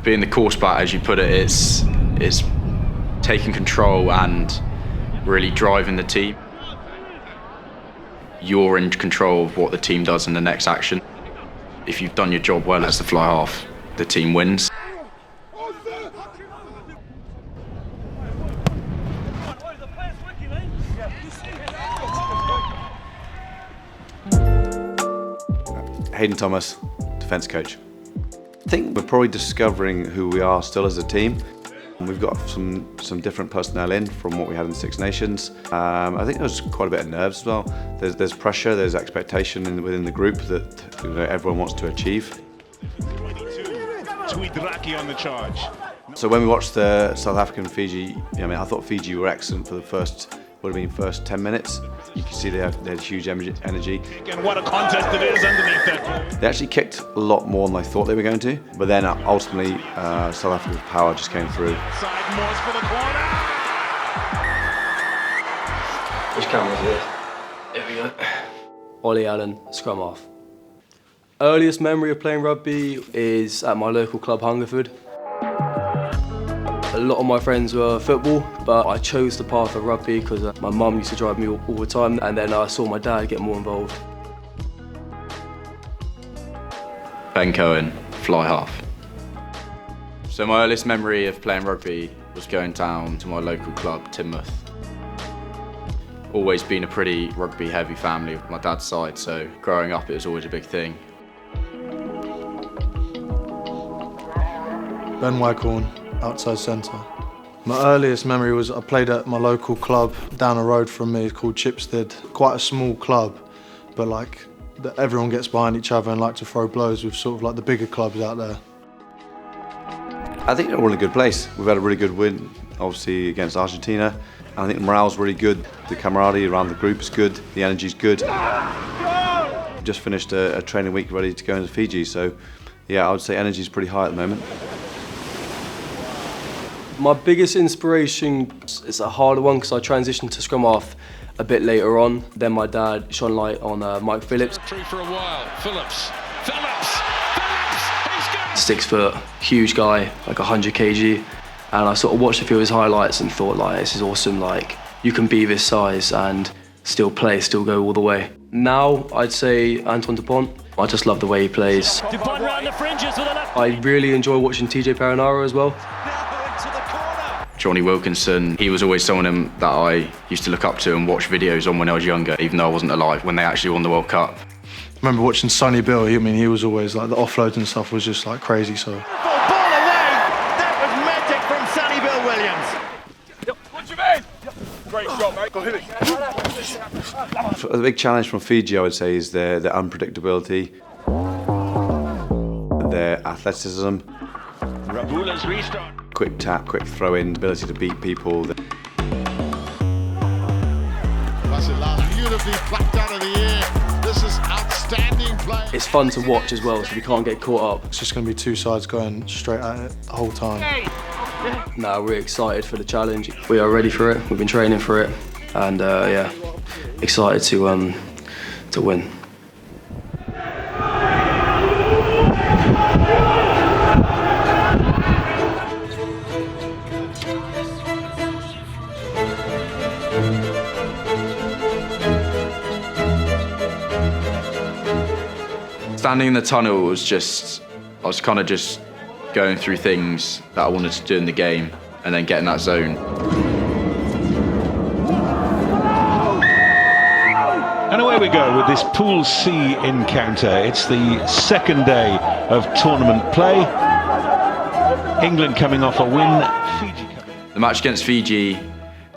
Being the course bat, as you put it, it's taking control and really driving the team. You're in control of what the team does in the next action. If you've done your job well as the fly half, the team wins. Hayden Thomas, defence coach. I think we're probably discovering who we are still as a team. We've got some different personnel in from what we had in the Six Nations. I think there's quite a bit of nerves as well. There's pressure, there's expectation within the group that everyone wants to achieve. 22, Tuidraki on the charge. So when we watched the South African-Fiji, I thought Fiji were excellent for the first 10 minutes. You can see they had huge energy. And what a contest it is underneath that. They actually kicked a lot more than I thought they were going to, but then ultimately South Africa's power just came through. Side Moores for the corner. Which camera's here? There we go. Ollie Allen, scrum half. Earliest memory of playing rugby is at my local club, Hungerford. A lot of my friends were football, but I chose the path of rugby because my mum used to drive me all the time, and then I saw my dad get more involved. Ben Cohen, fly half. So my earliest memory of playing rugby was going down to my local club, Teignmouth. Always been a pretty rugby heavy family with my dad's side, so growing up it was always a big thing. Ben Waghorn, outside centre. My earliest memory was I played at my local club down the road from me called Chipstead. Quite a small club, but everyone gets behind each other and like to throw blows with sort of like the bigger clubs out there. I think they're all in a good place. We've had a really good win, obviously, against Argentina. I think the morale's really good. The camaraderie around the group is good. The energy's good. We just finished a training week ready to go into Fiji, so yeah, I would say energy's pretty high at the moment. My biggest inspiration is a harder one because I transitioned to scrum half a bit later on. Then my dad shone light on Mike Phillips. True for a while. Phillips, he's good. 6 foot, huge guy, like 100 kg. And I sort of watched a few of his highlights and thought, this is awesome. You can be this size and still play, still go all the way. Now, I'd say Antoine Dupont. I just love the way he plays. Dupont round the fringes with a left. I really enjoy watching TJ Perenara as well. Johnny Wilkinson, he was always someone that I used to look up to and watch videos on when I was younger, even though I wasn't alive when they actually won the World Cup. I remember watching Sonny Bill. He was always the offloads and stuff was just crazy. So. Ball away. That was magic from Sonny Bill Williams. What do you mean? Great shot, mate. Go hit it. The big challenge from Fiji, I would say, is their unpredictability, their athleticism. Rabula's restart. Quick tap, quick throw in, ability to beat people. That's it, last beautifully flapped out of the air. This is outstanding play. It's fun to watch as well, so we can't get caught up. It's just going to be two sides going straight at it the whole time. No, we're excited for the challenge. We are ready for it. We've been training for it, and excited to win. Standing in the tunnel was I was kind of just going through things that I wanted to do in the game and then getting that zone. And away we go with this Pool C encounter. It's the second day of tournament play. England coming off a win. Fiji coming. The match against Fiji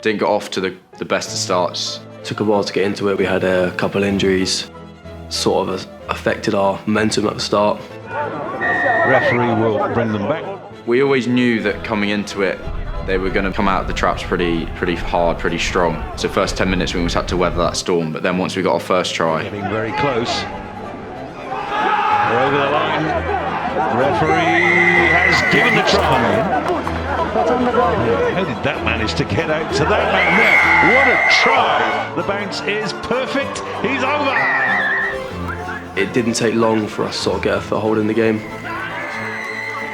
didn't get off to the best of starts. Took a while to get into it. We had a couple injuries, sort of affected our momentum at the start. Referee will bring them back. We always knew that coming into it, they were going to come out of the traps pretty hard, pretty strong. So first 10 minutes we almost had to weather that storm, but then once we got our first try. Getting very close. We're over the line. Referee has given the try. How did that manage to get out to that man there? What a try! The bounce is perfect. He's over. It didn't take long for us to sort of get a foothold in the game.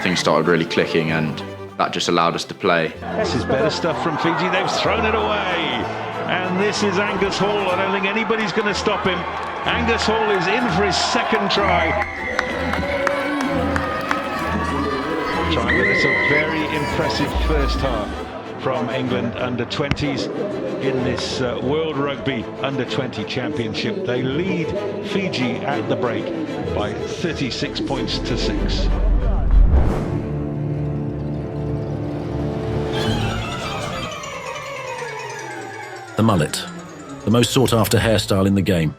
things started really clicking, and that just allowed us to play. This is better stuff from Fiji. They've thrown it away. And this is Angus Hall. I don't think anybody's going to stop him. Angus Hall is in for his second try. But it's a very impressive first half from England under-20s in this World Rugby Under-20 Championship. They lead Fiji at the break by 36 points to 6. The mullet, the most sought-after hairstyle in the game.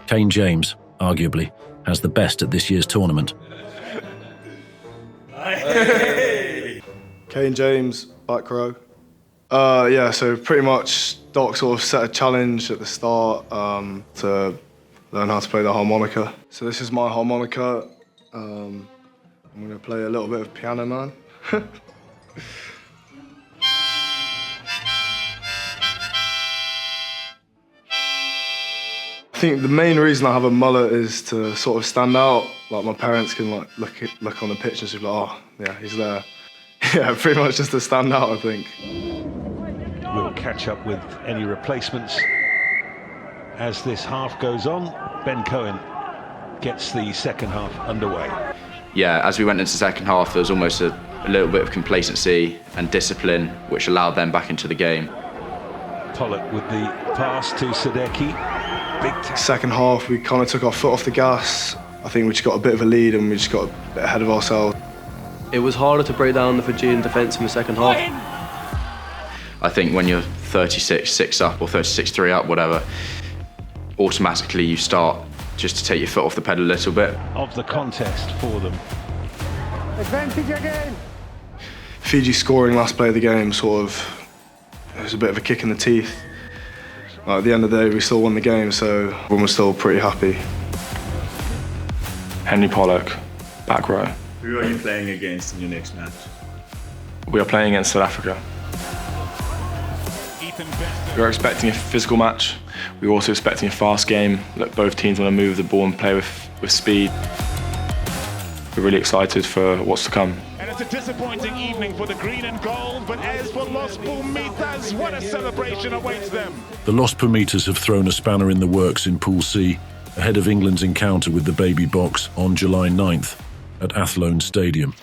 Kane James, arguably, has the best at this year's tournament. Kane James, back row. Yeah, so pretty much Doc sort of set a challenge at the start to learn how to play the harmonica. So this is my harmonica. I'm going to play a little bit of Piano Man. I think the main reason I have a mullet is to sort of stand out. Like my parents can like look on the pitch and be like, oh yeah, he's there. Yeah, pretty much just to stand out, I think. We'll catch up with any replacements as this half goes on. Ben Cohen gets the second half underway. Yeah, as we went into the second half, there was almost a little bit of complacency and discipline, which allowed them back into the game. Pollock with the pass to Sadeki. Second half, we kind of took our foot off the gas. I think we just got a bit of a lead and we just got a bit ahead of ourselves. It was harder to break down the Fijian defence in the second half. I think when you're 36-6 up or 36-3 up, whatever, automatically you start just to take your foot off the pedal a little bit. Of the contest for them. Advantage again. Fiji scoring last play of the game sort of, it was a bit of a kick in the teeth. At the end of the day, we still won the game, so everyone was still pretty happy. Henry Pollock, back row. Who are you playing against in your next match? We are playing against South Africa. We're expecting a physical match. We're also expecting a fast game. Look, both teams want to move the ball and play with speed. We're really excited for what's to come. And it's a disappointing evening for the green and gold, but as for Los Pumitas, what a celebration awaits them. The Los Pumitas have thrown a spanner in the works in Pool C ahead of England's encounter with the Baby Box on July 9th at Athlone Stadium.